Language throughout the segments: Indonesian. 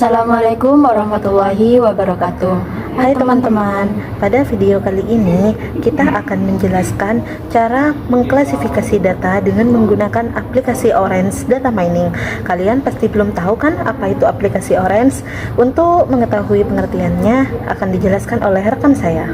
Assalamualaikum warahmatullahi wabarakatuh. Hai teman-teman, pada video kali ini kita akan menjelaskan cara mengklasifikasi data dengan menggunakan aplikasi Orange Data Mining. Kalian pasti belum tahu kan apa itu aplikasi Orange? Untuk mengetahui pengertiannya akan dijelaskan oleh rekan saya.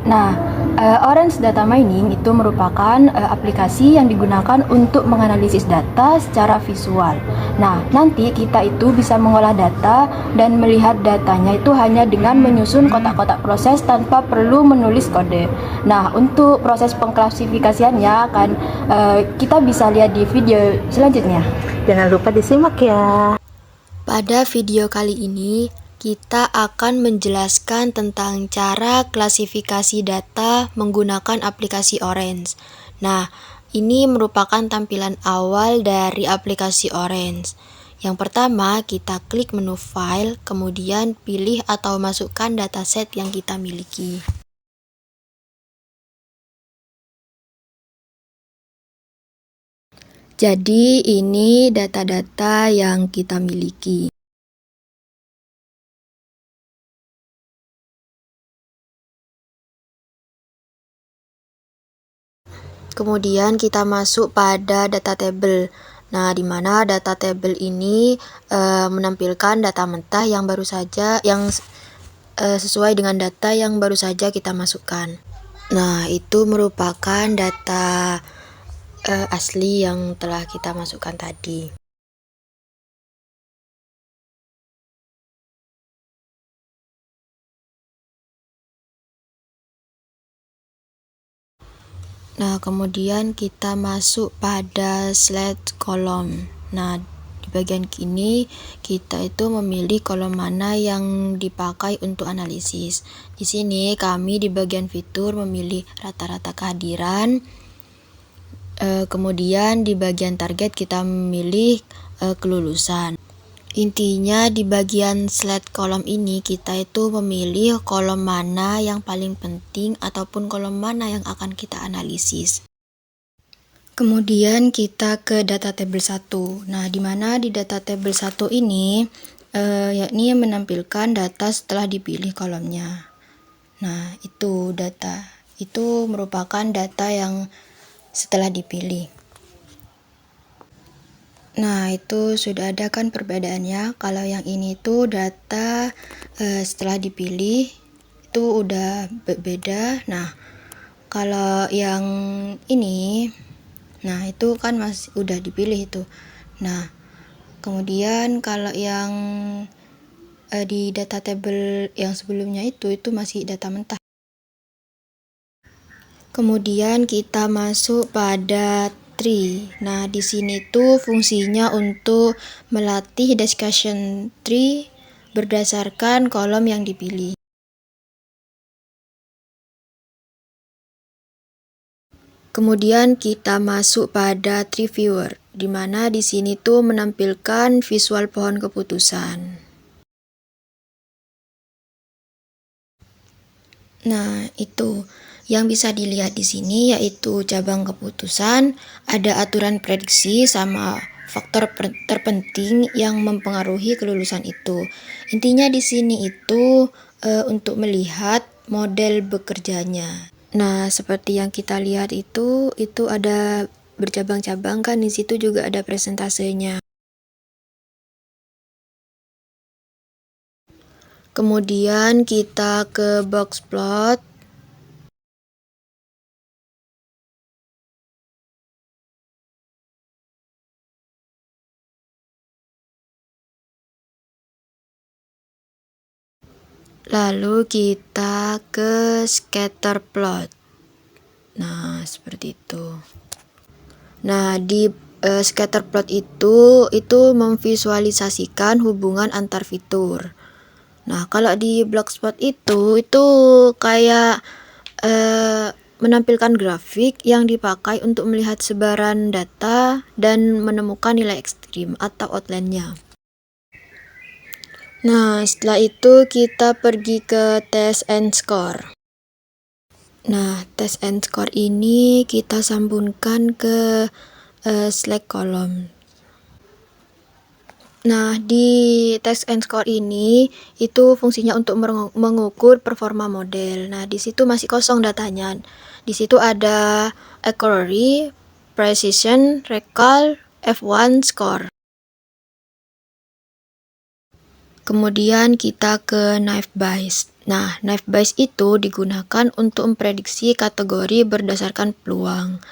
Nah, Orange Data Mining itu merupakan aplikasi yang digunakan untuk menganalisis data secara visual. Nah, nanti kita itu bisa mengolah data dan melihat datanya itu hanya dengan menyusun kotak-kotak proses tanpa perlu menulis kode. Nah, untuk proses pengklasifikasiannya akan kita bisa lihat di video selanjutnya. Jangan lupa disimak ya. Pada video kali ini, kita akan menjelaskan tentang cara klasifikasi data menggunakan aplikasi Orange. Nah, ini merupakan tampilan awal dari aplikasi Orange. Yang pertama, kita klik menu File, kemudian pilih atau masukkan dataset yang kita miliki. Jadi, ini data-data yang kita miliki. Kemudian kita masuk pada data table. Nah, di mana data table ini menampilkan data mentah yang baru saja sesuai dengan data yang baru saja kita masukkan. Nah, itu merupakan data asli yang telah kita masukkan tadi. Nah, kemudian kita masuk pada slide kolom. Nah, di bagian kini kita itu memilih kolom mana yang dipakai untuk analisis. Di sini kami di bagian fitur memilih rata-rata kehadiran. Kemudian di bagian target kita memilih kelulusan. Intinya di bagian slide kolom ini kita itu memilih kolom mana yang paling penting ataupun kolom mana yang akan kita analisis. Kemudian kita ke data table 1. Nah, di mana di data table 1 ini yakni menampilkan data setelah dipilih kolomnya. Nah, itu data. Itu merupakan data yang setelah dipilih. Nah, itu sudah ada kan perbedaannya. Kalau yang ini tuh data setelah dipilih itu udah beda. Nah, kalau yang ini, nah itu kan masih udah dipilih itu. Nah, kemudian kalau yang di data table yang sebelumnya itu masih data mentah. Kemudian kita masuk pada tree. Nah, di sini tuh fungsinya untuk melatih discussion tree berdasarkan kolom yang dipilih. Kemudian kita masuk pada tree viewer, di mana di sini tuh menampilkan visual pohon keputusan. Nah, itu yang bisa dilihat di sini yaitu cabang keputusan, ada aturan prediksi sama faktor terpenting yang mempengaruhi kelulusan itu. Intinya di sini itu untuk melihat model bekerjanya. Nah, seperti yang kita lihat itu ada bercabang-cabang kan, di situ juga ada presentasenya. Kemudian kita ke box plot. Lalu kita ke scatter plot. Nah, seperti itu. Nah, di scatter plot itu memvisualisasikan hubungan antar fitur. Nah, kalau di blockspot itu kayak menampilkan grafik yang dipakai untuk melihat sebaran data dan menemukan nilai ekstrim atau outline-nya. Nah, setelah itu kita pergi ke test and score. Nah, test and score ini kita sambungkan ke select column. Nah, di test and score ini itu fungsinya untuk mengukur performa model. Nah, di situ masih kosong datanya. Di situ ada accuracy, precision, recall, F1 score. Kemudian kita ke naive Bayes. Nah, naive Bayes itu digunakan untuk memprediksi kategori berdasarkan peluang.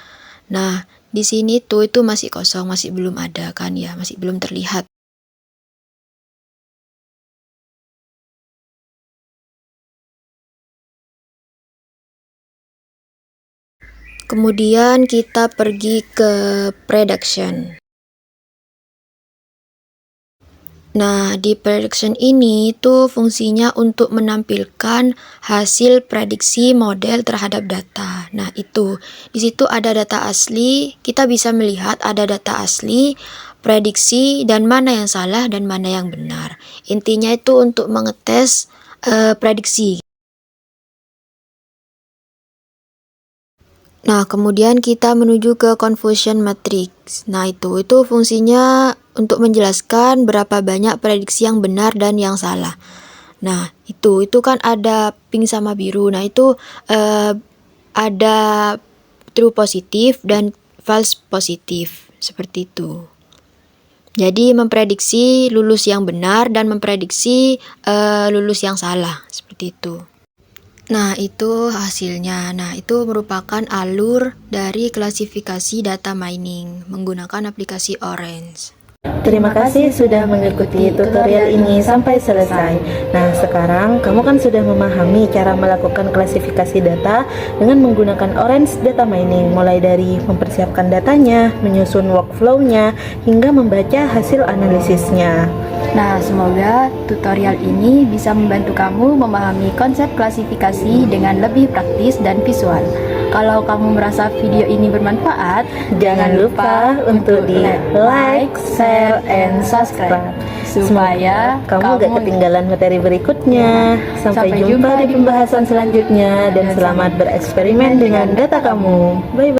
Nah, di sini tuh itu masih kosong, masih belum ada kan ya, masih belum terlihat. Kemudian kita pergi ke prediction. Nah, di prediction ini tuh fungsinya untuk menampilkan hasil prediksi model terhadap data. Nah, itu di situ ada data asli, kita bisa melihat ada data asli, prediksi, dan mana yang salah dan mana yang benar. Intinya itu untuk mengetes prediksi. Nah, kemudian kita menuju ke confusion matrix. Nah, itu fungsinya untuk menjelaskan berapa banyak prediksi yang benar dan yang salah. Nah, itu kan ada pink sama biru. Nah, itu ada true positif dan false positif, seperti itu. Jadi memprediksi lulus yang benar dan memprediksi lulus yang salah, seperti itu. Nah, itu hasilnya. Nah, itu merupakan alur dari klasifikasi data mining menggunakan aplikasi Orange. Terima kasih sudah mengikuti tutorial ini sampai selesai. Nah, sekarang kamu kan sudah memahami cara melakukan klasifikasi data dengan menggunakan Orange Data Mining, mulai dari mempersiapkan datanya, menyusun workflow-nya, hingga membaca hasil analisisnya. Nah, semoga tutorial ini bisa membantu kamu memahami konsep klasifikasi dengan lebih praktis dan visual. Kalau kamu merasa video ini bermanfaat, Jangan lupa untuk di like, share, and subscribe supaya kamu gak ketinggalan materi berikutnya. Sampai jumpa di pembahasan selanjutnya dan selamat bereksperimen dengan data kamu. Bye bye.